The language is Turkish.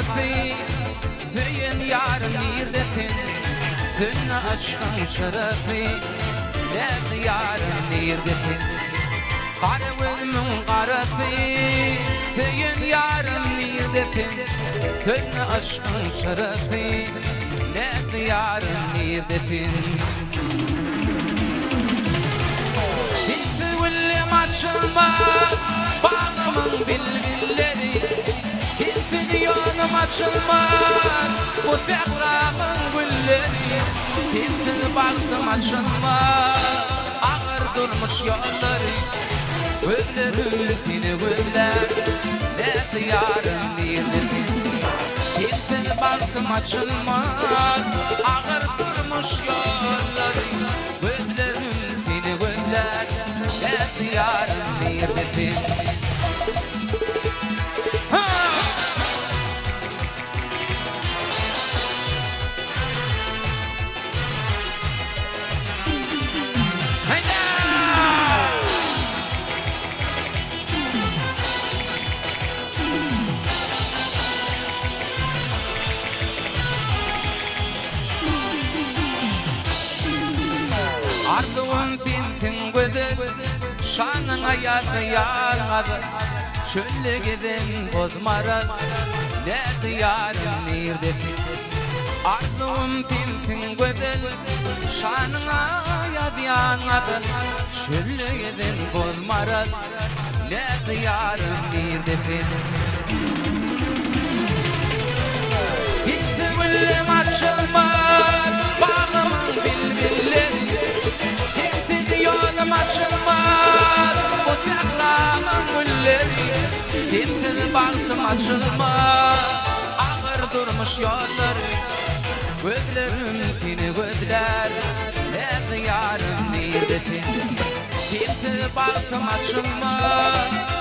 غرفي فين yarın nirdetin Fünne aşkın şerefi Lek yarın nirdetin Karevülmün غرفي فين yarın nirdetin Fünne aşkın şerefi Lek yarın nirdetin Hilti villi maçılma Bağlamın bilbilleri Hilti diyonum açılmaz Bu tekrarın gülleri Hilti baktım açılmaz Ağır durmuş yolları Güllerim fini güller Ne diyarım nirdetin Hilti baktım açılmaz Ağır durmuş yolları Güllerim fini güller Ne diyarım nirdetin Ardığın pintin güdür Şanına yargıyanmadı Şöyle gidin bozmaraz Ne diyarın nirdetin Ardığın pintin güdür Şanına yargıyanmadı Şöyle gidin bozmaraz Ne diyarın nirdetin Gitti gülüm açılmaz Bağlamın bilbilleri Yolum açılmaz Bu tekrarın gülleri Gitti baktım açılmaz Ağır durmuş yolları Gözlerim fini gözler Ne diyarım nirdetin Gitti baktım açılmaz